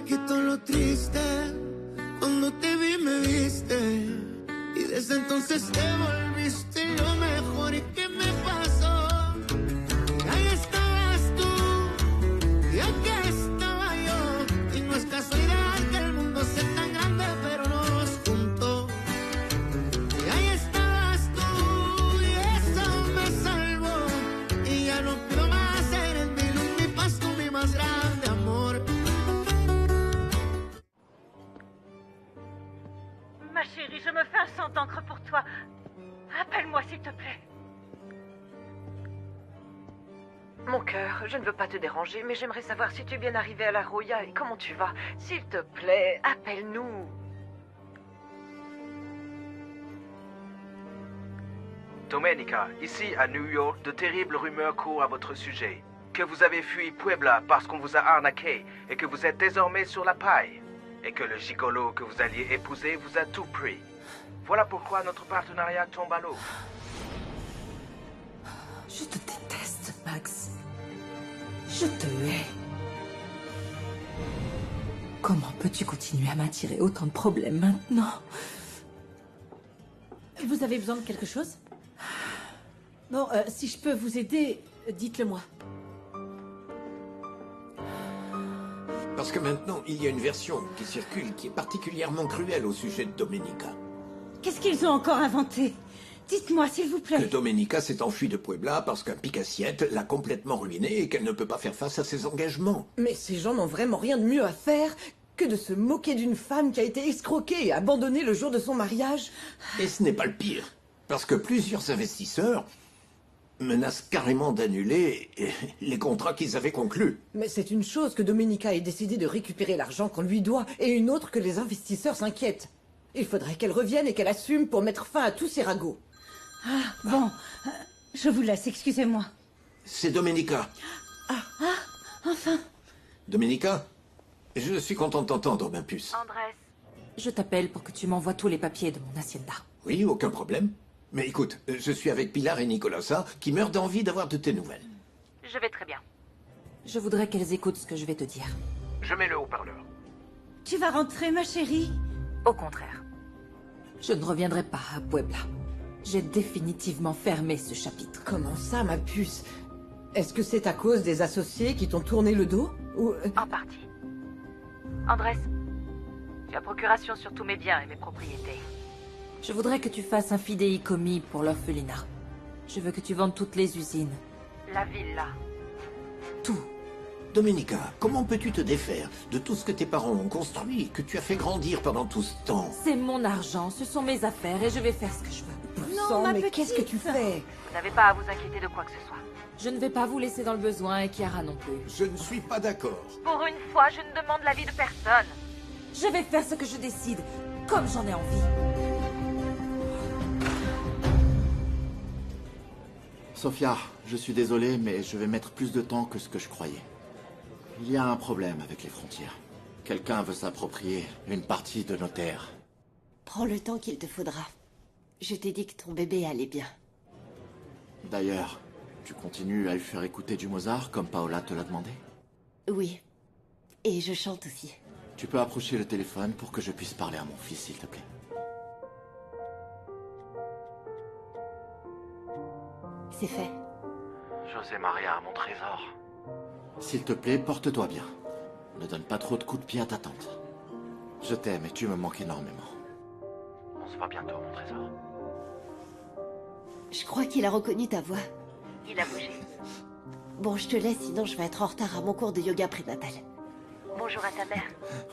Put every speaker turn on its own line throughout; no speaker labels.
quitó lo triste. Cuando te vi me viste. Y desde entonces te volviste lo mejor. ¿Y qué me pasó? Ahí estabas tú. Y aquí estaba yo. Y no es casualidad que el mundo sea tan grande, pero nos juntó. Y ahí estabas tú. Y eso me salvó. Y ya no pido más. Eres mi luz, mi paz, tú mi más grande amor.
Ma chérie, je me fais un sang d'encre pour toi. Appelle-moi s'il te plaît. Mon cœur, je ne veux pas te déranger, mais j'aimerais savoir si tu es bien arrivé à la Roya et comment tu vas. S'il te plaît, appelle-nous.
Domenica, ici à New York, de terribles rumeurs courent à votre sujet. Que vous avez fui Puebla parce qu'on vous a arnaqué et que vous êtes désormais sur la paille. Et que le gigolo que vous alliez épouser vous a tout pris. Voilà pourquoi notre partenariat tombe à l'eau.
Je te déteste, Max. Je te hais. Comment peux-tu continuer à m'attirer autant de problèmes maintenant?
Vous avez besoin de quelque chose? Bon, si je peux vous aider, dites-le moi.
Parce que maintenant, il y a une version qui circule qui est particulièrement cruelle au sujet de Domenica.
Qu'est-ce qu'ils ont encore inventé? Dites-moi, s'il vous
Que
plaît.
Domenica s'est enfuie de Puebla parce qu'un pique-assiette l'a complètement ruinée et qu'elle ne peut pas faire face à ses engagements.
Mais ces gens n'ont vraiment rien de mieux à faire que de se moquer d'une femme qui a été escroquée et abandonnée le jour de son mariage.
Et ce n'est pas le pire. Parce que plusieurs investisseurs menacent carrément d'annuler les contrats qu'ils avaient conclus.
Mais c'est une chose que Domenica ait décidé de récupérer l'argent qu'on lui doit, et une autre que les investisseurs s'inquiètent. Il faudrait qu'elle revienne et qu'elle assume pour mettre fin à tous ces ragots.
Ah, bon, je vous laisse, excusez-moi.
C'est Domenica.
Enfin.
Domenica, je suis content de t'entendre, ma puce.
Andrés,
Je t'appelle pour que tu m'envoies tous les papiers de mon hacienda.
Oui, aucun problème. Mais écoute, je suis avec Pilar et Nicolasa, qui meurent d'envie d'avoir de tes nouvelles.
je vais très bien.
Je voudrais qu'elles écoutent ce que je vais te dire.
Je mets le haut-parleur.
Tu vas rentrer, ma chérie?
Au contraire.
Je ne reviendrai pas à Puebla. J'ai définitivement fermé ce chapitre. Comment ça, ma puce? Est-ce que c'est à cause des associés qui t'ont tourné le dos? Ou...
En partie. Andrés, tu as procuration sur tous mes biens et mes propriétés.
Je voudrais que tu fasses un fidéicommis pour l'orphelinat. Je veux que tu vendes toutes les usines.
La villa.
Tout.
Domenica, comment peux-tu te défaire de tout ce que tes parents ont construit, que tu as fait grandir pendant tout ce temps?
C'est mon argent, ce sont mes affaires et je vais faire ce que je veux.
Non, ma
mais
petite.
qu'est-ce que tu fais?
Vous n'avez pas à vous inquiéter de quoi que ce soit.
Je ne vais pas vous laisser dans le besoin et Chiara non plus.
Je ne suis pas d'accord.
Pour une fois, je ne demande l'avis de personne.
Je vais faire ce que je décide, comme j'en ai envie.
Sofia, je suis désolé, mais je vais mettre plus de temps que ce que je croyais. Il y a un problème avec les frontières. Quelqu'un veut s'approprier une partie de nos terres.
Prends le temps qu'il te faudra. Je t'ai dit que ton bébé allait bien.
D'ailleurs, tu continues à lui faire écouter du Mozart comme Paola te l'a demandé?
Oui. Et je chante aussi.
Tu peux approcher le téléphone pour que je puisse parler à mon fils, s'il te plaît.
C'est fait.
José Maria, mon trésor.
S'il te plaît, porte-toi bien. Ne donne pas trop de coups de pied à ta tante. Je t'aime et tu me manques énormément.
On se voit bientôt, mon trésor.
Je crois qu'il a reconnu ta voix.
Il a bougé.
Bon, je te laisse, sinon je vais être en retard à mon cours de yoga prénatal.
Bonjour à ta mère.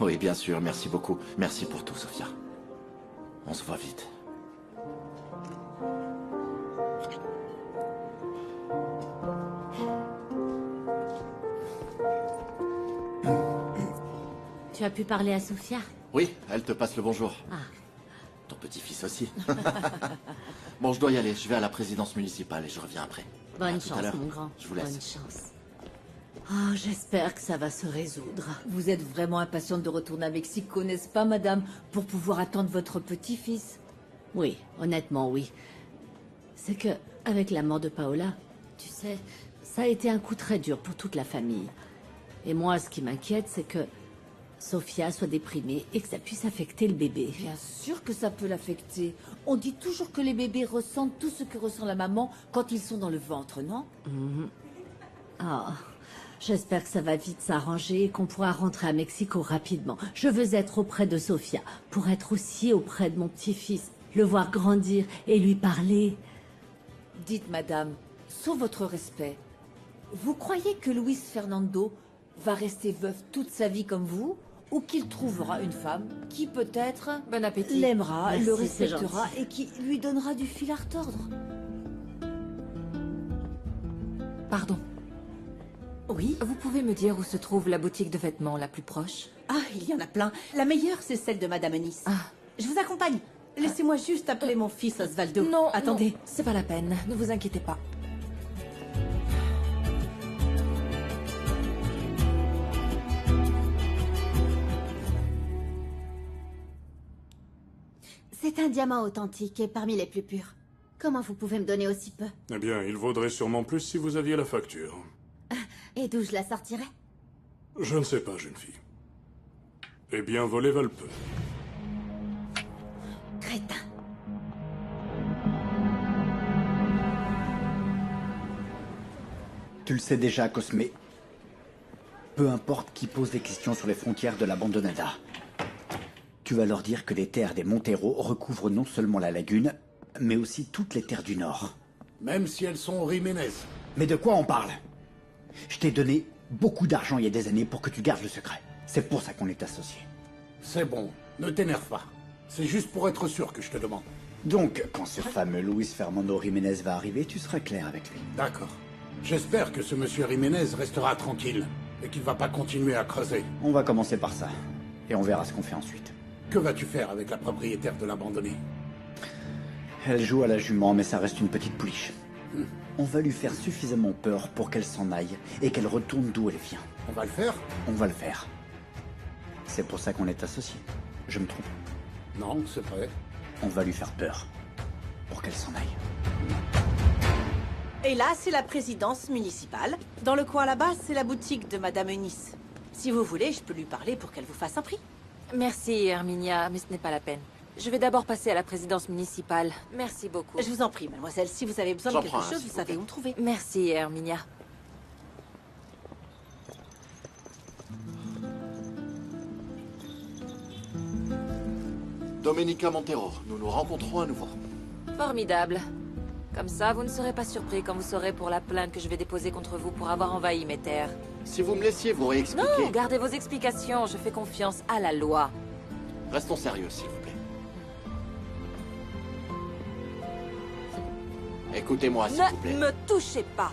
Oui, bien sûr, merci beaucoup. Merci pour tout, Sofia. On se voit vite.
Tu as pu parler à Sofia?
Oui, elle te passe le bonjour.
Ah.
Ton petit-fils aussi. Bon, je dois y aller. Je vais à la présidence municipale et je reviens après.
Bonne
tout à
chance,
l'heure.
mon grand.
Je vous laisse.
Bonne chance. Oh, j'espère que ça va se résoudre. Vous êtes vraiment impatiente de retourner à Mexico, n'est-ce pas, madame, pour pouvoir attendre votre petit-fils? Oui, honnêtement, oui. C'est que, avec la mort de Paola, tu sais, ça a été un coup très dur pour toute la famille. Et moi, ce qui m'inquiète, c'est que Sophia soit déprimée et que ça puisse affecter le bébé.
Bien sûr que ça peut l'affecter. On dit toujours que les bébés ressentent tout ce que ressent la maman quand ils sont dans le ventre, non?
Ah, j'espère que ça va vite s'arranger et qu'on pourra rentrer à Mexico rapidement. Je veux être auprès de Sophia, pour être aussi auprès de mon petit-fils, le voir grandir et lui parler.
Dites, madame, sauf votre respect, vous croyez que Luis Fernando va rester veuf toute sa vie comme vous? Ou qu'il trouvera une femme qui peut-être
Bon appétit.
l'aimera,
Merci,
le
c'est
respectera
gentil.
et qui lui donnera du fil à retordre?
Pardon.
Oui?
Vous pouvez me dire où se trouve la boutique de vêtements la plus proche?
Ah, il y en a plein. La meilleure, c'est celle de Madame Ennis.
Ah.
Je vous accompagne. Laissez-moi juste appeler mon fils Osvaldo.
Non,
attendez.
non, c'est pas la peine. Ne vous inquiétez pas.
C'est un diamant authentique et parmi les plus purs. Comment vous pouvez me donner aussi peu?
Eh bien, il vaudrait sûrement plus si vous aviez la facture.
Et d'où je la sortirais?
Je ne sais pas, jeune fille. Eh bien, voler valent peu.
Crétin.
Tu le sais déjà, Cosme. Peu importe qui pose des questions sur les frontières de la Bandonada. Tu vas leur dire que les terres des Montero recouvrent non seulement la lagune, mais aussi toutes les terres du Nord.
Même si elles sont au Jiménez.
Mais de quoi on parle? Je t'ai donné beaucoup d'argent il y a des années pour que tu gardes le secret. C'est pour ça qu'on est associés.
C'est bon, ne t'énerve pas. C'est juste pour être sûr que je te demande.
Donc, quand ce fameux Luis Fernando Jiménez va arriver, tu seras clair avec lui.
D'accord. J'espère que ce monsieur Jiménez restera tranquille et qu'il va pas continuer à creuser.
On va commencer par ça. Et on verra ce qu'on fait ensuite.
Que vas-tu faire avec la propriétaire de l'abandonné?
Elle joue à la jument, mais ça reste une petite pouliche. On va lui faire suffisamment peur pour qu'elle s'en aille et qu'elle retourne d'où elle vient.
On va le faire?
On va le faire. C'est pour ça qu'on est associés. Je me trompe.
Non, c'est vrai.
On va lui faire peur. Pour qu'elle s'en aille.
Et là, c'est la présidence municipale. Dans le coin là-bas, c'est la boutique de Madame Ennis. Si vous voulez, je peux lui parler pour qu'elle vous fasse un prix.
Merci, Herminia, mais ce n'est pas la peine. Je vais d'abord passer à la présidence municipale. Merci beaucoup.
Je vous en prie, mademoiselle. Si vous avez besoin de quelque chose, vous savez où me trouver.
Merci, Herminia.
Domenica Montero, nous nous rencontrons à nouveau.
Formidable. Comme ça, vous ne serez pas surpris quand vous saurez pour la plainte que je vais déposer contre vous pour avoir envahi mes terres.
Si vous me laissiez vous réexpliquer...
Non, gardez vos explications. Je fais confiance à la loi.
Restons sérieux, s'il vous plaît. Écoutez-moi, s'il vous plaît.
Ne me touchez pas.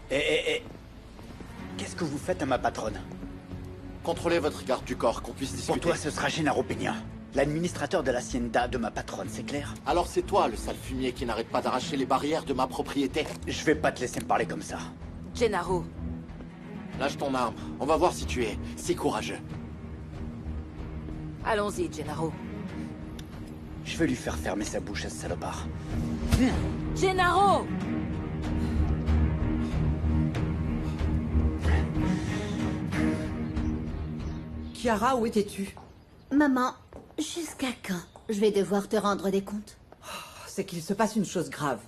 Qu'est-ce que vous faites à ma patronne?
Contrôlez votre garde du corps, qu'on puisse discuter.
Pour toi, ce sera Gennaro Peña, l'administrateur de l'hacienda de ma patronne, c'est clair?
Alors c'est toi, le sale fumier, qui n'arrête pas d'arracher les barrières de ma propriété.
Je vais pas te laisser me parler comme ça.
Gennaro.
Lâche ton arme. On va voir si tu es si courageux.
Allons-y, Gennaro.
Je vais lui faire fermer sa bouche à ce salopard.
Gennaro!
Chiara, où étais-tu?
Maman, jusqu'à quand je vais devoir te rendre des comptes?
C'est qu'il se passe une chose grave.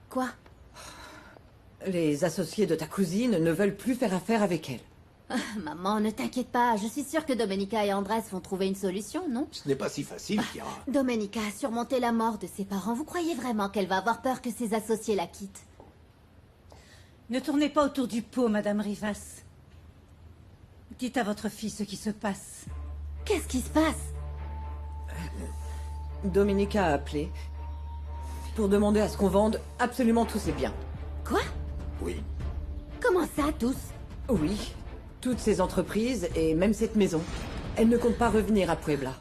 Quoi?
Les associés de ta cousine ne veulent plus faire affaire avec elle.
Maman, ne t'inquiète pas. Je suis sûre que Domenica et Andrés vont trouver une solution, non?
Ce n'est pas si facile, Chiara.
Domenica a surmonté la mort de ses parents. Vous croyez vraiment qu'elle va avoir peur que ses associés la quittent?
Ne tournez pas autour du pot, Madame Rivas. Dites à votre fille ce qui se passe.
Qu'est-ce qui se passe?
Domenica a appelé pour demander à ce qu'on vende absolument tous ses biens.
Quoi?
Oui.
Comment ça, tous?
Oui, toutes ces entreprises et même cette maison. Elle ne compte pas revenir à Puebla.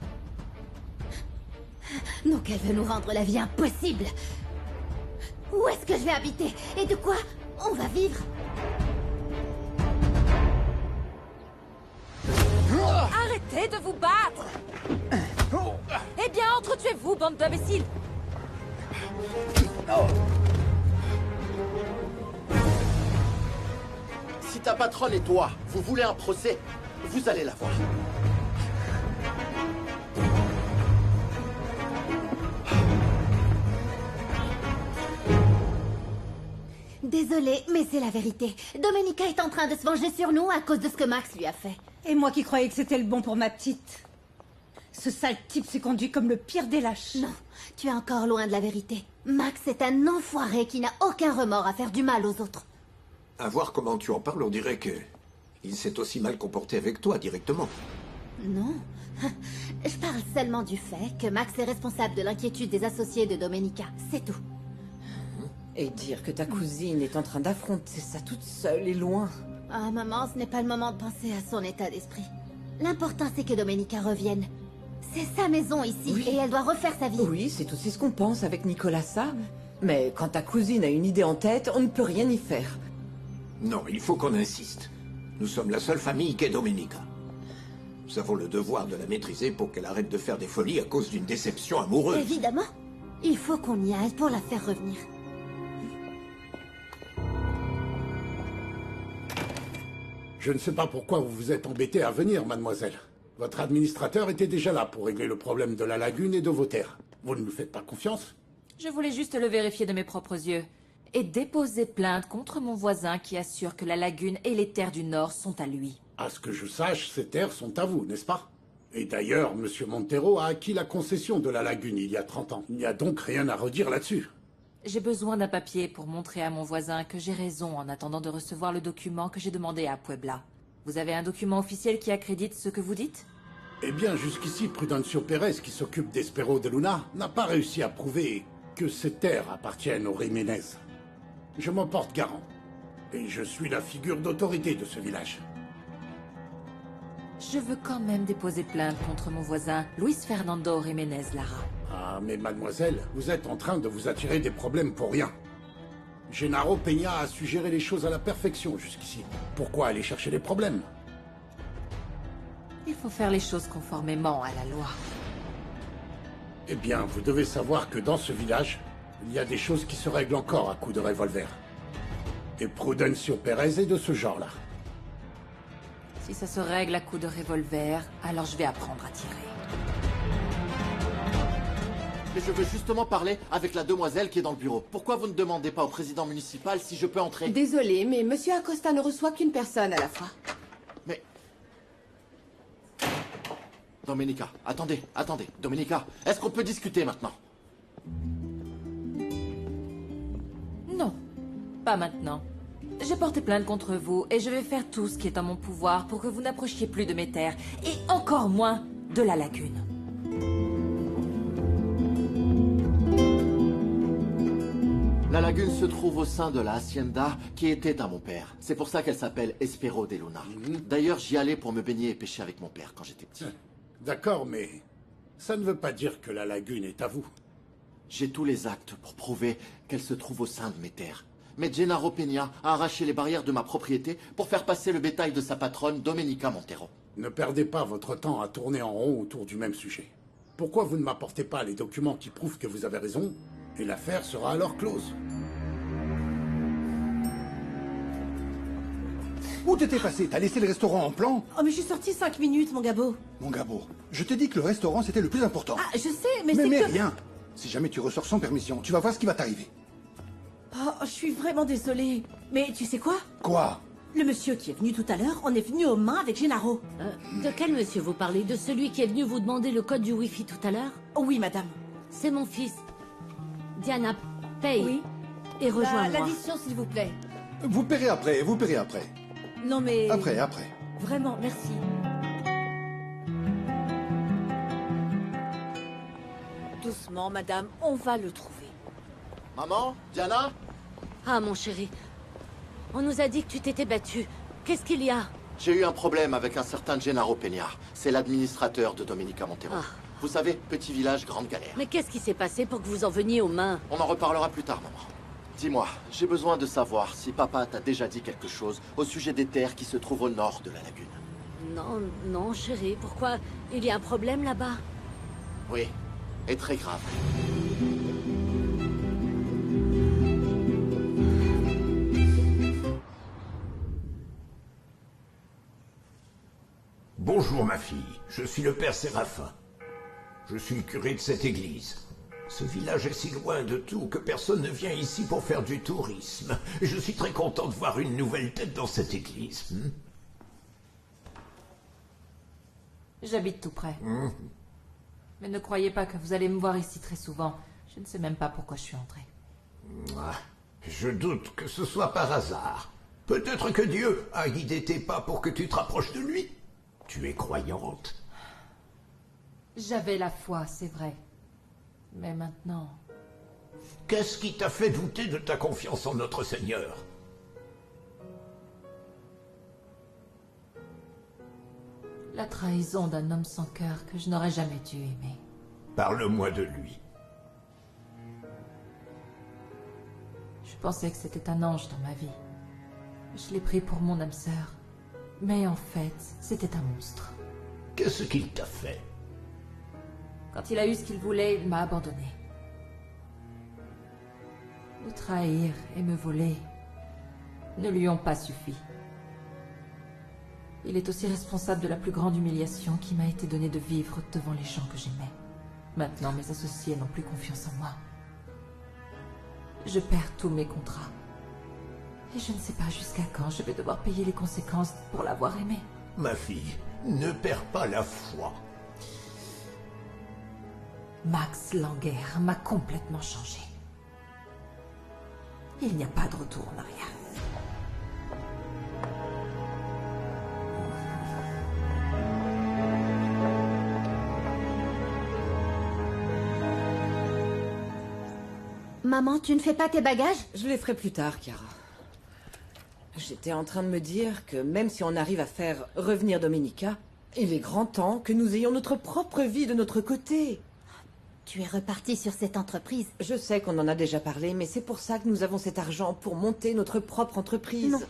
Donc elle veut nous rendre la vie impossible. Où est-ce que je vais habiter? Et de quoi on va vivre?
Arrêtez de vous battre! Eh bien, entretuez-vous, bande d'imbéciles!
Si Ta patronne et toi, vous voulez un procès? Vous allez l'avoir.
Désolée, mais c'est la vérité. Domenica est en train de se venger sur nous à cause de ce que Max lui a fait.
Et moi qui croyais que c'était le bon pour ma petite. Ce sale type s'est conduit comme le pire des lâches.
Non, tu es encore loin de la vérité. Max est un enfoiré qui n'a aucun remords à faire du mal aux autres.
À voir comment tu en parles, on dirait que... il s'est aussi mal comporté avec toi, directement.
Non. Je parle seulement du fait que Max est responsable de l'inquiétude des associés de Domenica. C'est tout.
Et dire que ta cousine est en train d'affronter ça toute seule et loin.
Ah, maman, ce n'est pas le moment de penser à son état d'esprit. L'important, c'est que Domenica revienne. C'est sa maison ici,
Oui.
et elle doit refaire sa vie.
Oui, c'est aussi ce qu'on pense avec Nicolasa. Mais quand ta cousine a une idée en tête, on ne peut rien y faire.
Non, il faut qu'on insiste. Nous sommes la seule famille qu'est Domenica. Nous avons le devoir de la maîtriser pour qu'elle arrête de faire des folies à cause d'une déception amoureuse.
Évidemment. Il faut qu'on y aille pour la faire revenir.
Je ne sais pas pourquoi vous vous êtes embêté à venir, mademoiselle. Votre administrateur était déjà là pour régler le problème de la lagune et de vos terres. Vous ne nous faites pas confiance?
Je voulais juste le vérifier de mes propres yeux. Et déposer plainte contre mon voisin qui assure que la lagune et les terres du Nord sont à lui.
À ce que je sache, ces terres sont à vous, n'est-ce pas? Et d'ailleurs, M. Montero a acquis la concession de la lagune il y a 30 ans. Il n'y a donc rien à redire là-dessus.
J'ai besoin d'un papier pour montrer à mon voisin que j'ai raison en attendant de recevoir le document que j'ai demandé à Puebla. Vous avez un document officiel qui accrédite ce que vous dites?
Eh bien, jusqu'ici, Prudencio Pérez, qui s'occupe d'Espero de Luna, n'a pas réussi à prouver que ces terres appartiennent aux Jiménez. Je m'en porte garant. Et je suis la figure d'autorité de ce village.
Je veux quand même déposer plainte contre mon voisin, Luis Fernando Jiménez Lara.
Ah, mais mademoiselle, vous êtes en train de vous attirer des problèmes pour rien. Gennaro Peña a su gérer les choses à la perfection jusqu'ici. Pourquoi aller chercher les problèmes?
Il faut faire les choses conformément à la loi.
Eh bien, vous devez savoir que dans ce village, il y a des choses qui se règlent encore à coups de revolver. Et Prudencio Pérez est de ce genre-là.
Si ça se règle à coups de revolver, alors je vais apprendre à tirer.
Mais je veux justement parler avec la demoiselle qui est dans le bureau. Pourquoi vous ne demandez pas au président municipal si je peux entrer?
Désolé, mais Monsieur Acosta ne reçoit qu'une personne à la fois.
Mais... Domenica, attendez. Domenica, est-ce qu'on peut discuter maintenant?
Non, pas maintenant. J'ai porté plainte contre vous et je vais faire tout ce qui est en mon pouvoir pour que vous n'approchiez plus de mes terres et encore moins de la lagune.
La lagune se trouve au sein de la hacienda qui était à mon père. C'est pour ça qu'elle s'appelle Espero de Luna. D'ailleurs, j'y allais pour me baigner et pêcher avec mon père quand j'étais petit.
D'accord, mais ça ne veut pas dire que la lagune est à vous.
J'ai tous les actes pour prouver qu'elle se trouve au sein de mes terres. Mais Gennaro Peña a arraché les barrières de ma propriété pour faire passer le bétail de sa patronne, Domenica Montero.
Ne perdez pas votre temps à tourner en rond autour du même sujet. Pourquoi vous ne m'apportez pas les documents qui prouvent que vous avez raison, et l'affaire sera alors close.
Où t'étais passé? T'as laissé le restaurant en plan?
Oh, mais je suis sortie 5 minutes, mon Gabo.
Mon Gabo, je te dis que le restaurant, c'était le plus important.
Ah, je sais, mais c'est
mais
que...
rien. Si jamais tu ressors sans permission, tu vas voir ce qui va t'arriver.
Oh, je suis vraiment désolée. Mais tu sais quoi?
Quoi?
Le monsieur qui est venu tout à l'heure, on est venu aux mains avec Gennaro.
De quel monsieur vous parlez? De celui qui est venu vous demander le code du Wi-Fi tout à l'heure?
Oui, madame.
C'est mon fils. Diana, paye.
Oui.
Et rejoins-moi.
L'addition, s'il vous plaît.
Vous paierez après, vous paierez après.
Non, mais...
Après.
Vraiment, merci. Doucement, madame, on va le trouver.
Maman? Diana?
Ah, mon chéri. On nous a dit que tu t'étais battu. Qu'est-ce qu'il y a?
J'ai eu un problème avec un certain Gennaro Peña. C'est l'administrateur de Domenica Montero.
Ah.
Vous savez, petit village, grande galère.
Mais qu'est-ce qui s'est passé pour que vous en veniez aux mains?
On en reparlera plus tard, maman. Dis-moi, j'ai besoin de savoir si papa t'a déjà dit quelque chose au sujet des terres qui se trouvent au nord de la lagune.
Non, chéri. Pourquoi? Il y a un problème là-bas?
Oui, et très grave.
Bonjour ma fille, je suis le père Séraphin. Je suis le curé de cette église. Ce village est si loin de tout que personne ne vient ici pour faire du tourisme. Et je suis très content de voir une nouvelle tête dans cette église.
J'habite tout près. Mais ne croyez pas que vous allez me voir ici très souvent. Je ne sais même pas pourquoi je suis entrée.
Je doute que ce soit par hasard. Peut-être que Dieu a guidé tes pas pour que tu te rapproches de lui. Tu es croyante.
J'avais la foi, c'est vrai. Mais maintenant...
Qu'est-ce qui t'a fait douter de ta confiance en notre Seigneur?
La trahison d'un homme sans cœur que je n'aurais jamais dû aimer.
Parle-moi de lui.
Je pensais que c'était un ange dans ma vie. Je l'ai pris pour mon âme sœur. Mais en fait, c'était un monstre.
Qu'est-ce qu'il t'a fait?
Quand il a eu ce qu'il voulait, il m'a abandonné. Me trahir et me voler ne lui ont pas suffi. Il est aussi responsable de la plus grande humiliation qui m'a été donnée de vivre devant les gens que j'aimais. Maintenant, mes associés n'ont plus confiance en moi. Je perds tous mes contrats. Et je ne sais pas jusqu'à quand je vais devoir payer les conséquences pour l'avoir aimé.
Ma fille, ne perds pas la foi.
Max Langer m'a complètement changé. Il n'y a pas de retour en arrière.
Maman, tu ne fais pas tes bagages?
Je les ferai plus tard, Chiara. J'étais en train de me dire que même si on arrive à faire revenir Domenica, il est grand temps que nous ayons notre propre vie de notre côté.
Tu es reparti sur cette entreprise.
Je sais qu'on en a déjà parlé, mais c'est pour ça que nous avons cet argent pour monter notre propre entreprise.
Non,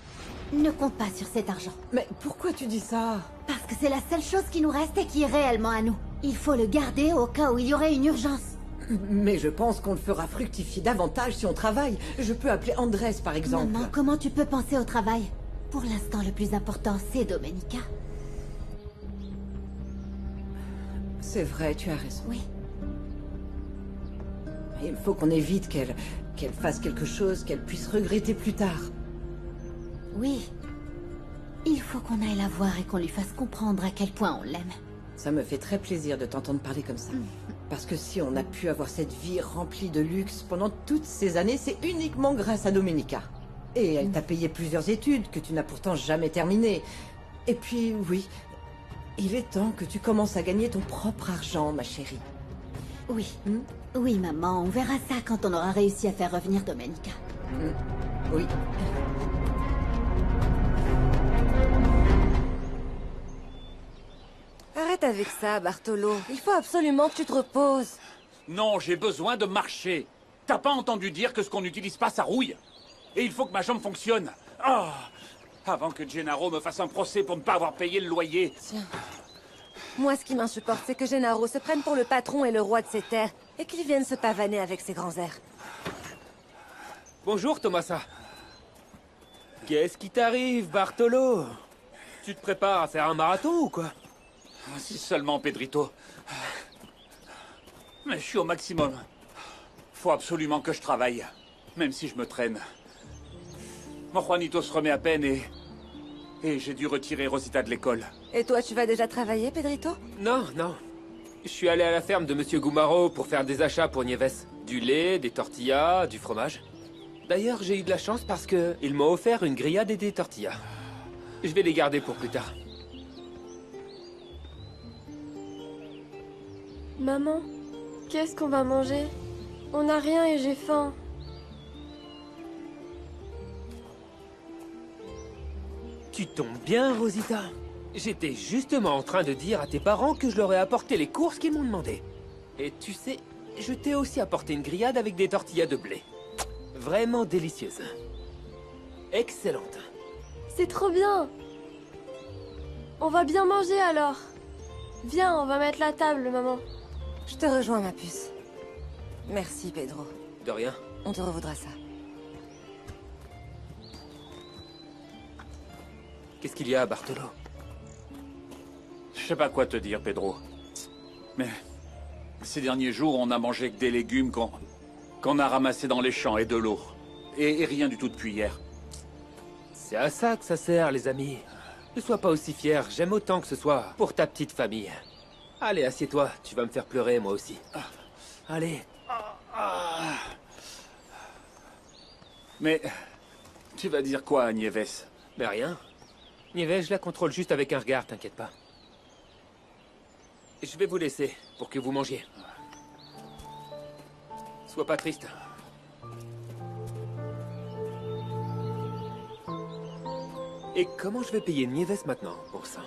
ne compte pas sur cet argent.
Mais pourquoi tu dis ça?
Parce que c'est la seule chose qui nous reste et qui est réellement à nous. Il faut le garder au cas où il y aurait une urgence.
Mais je pense qu'on le fera fructifier davantage si on travaille. Je peux appeler Andrés, par exemple.
Maman, comment tu peux penser au travail? Pour l'instant, le plus important, c'est Domenica.
C'est vrai, tu as raison.
Oui.
Il faut qu'on évite qu'elle fasse quelque chose qu'elle puisse regretter plus tard.
Oui. Il faut qu'on aille la voir et qu'on lui fasse comprendre à quel point on l'aime.
Ça me fait très plaisir de t'entendre parler comme ça. Parce que si on a pu avoir cette vie remplie de luxe pendant toutes ces années, c'est uniquement grâce à Domenica. Et elle t'a payé plusieurs études que tu n'as pourtant jamais terminées. Et puis, oui, il est temps que tu commences à gagner ton propre argent, ma chérie.
Oui. Oui, maman, on verra ça quand on aura réussi à faire revenir Domenica.
Oui.
Arrête avec ça, Bartolo. Il faut absolument que tu te reposes.
Non, j'ai besoin de marcher. T'as pas entendu dire que ce qu'on n'utilise pas, ça rouille? Et il faut que ma jambe fonctionne. Ah, avant que Gennaro me fasse un procès pour ne pas avoir payé le loyer.
Tiens. Moi, ce qui m'insupporte, c'est que Gennaro se prenne pour le patron et le roi de ses terres, et qu'il vienne se pavaner avec ses grands airs.
Bonjour, Tomasa. Qu'est-ce qui t'arrive, Bartolo? Tu te prépares à faire un marathon ou quoi?
Si seulement, Pedrito. Mais je suis au maximum. Faut absolument que je travaille, même si je me traîne. Mon Juanito se remet à peine et j'ai dû retirer Rosita de l'école.
Et toi, tu vas déjà travailler, Pedrito?
Non, non. Je suis allé à la ferme de Monsieur Gumaro pour faire des achats pour Nieves. Du lait, des tortillas, du fromage. D'ailleurs, j'ai eu de la chance parce que il m'a offert une grillade et des tortillas. Je vais les garder pour plus tard.
Maman, qu'est-ce qu'on va manger? On n'a rien et j'ai faim.
Tu tombes bien, Rosita. J'étais justement en train de dire à tes parents que je leur ai apporté les courses qu'ils m'ont demandé. Et tu sais, je t'ai aussi apporté une grillade avec des tortillas de blé. Vraiment délicieuse. Excellente.
C'est trop bien. On va bien manger alors. Viens, on va mettre la table, maman.
Je te rejoins, ma puce. Merci, Pedro.
De rien.
On te revaudra ça.
Qu'est-ce qu'il y a, Bartolo?
sais pas quoi te dire, Pedro. Mais ces derniers jours, on a mangé que des légumes qu'on a ramassés dans les champs et de l'eau. Et rien du tout depuis hier.
C'est à ça que ça sert, les amis. Ne sois pas aussi fier, j'aime autant que ce soit pour ta petite famille. Allez, assieds-toi, tu vas me faire pleurer, moi aussi. Allez.
Mais tu vas dire quoi à Nieves?
Mais rien. Nieves, je la contrôle juste avec un regard, t'inquiète pas. Je vais vous laisser pour que vous mangiez. Sois pas triste. Et comment je vais payer Nieves maintenant pour ça?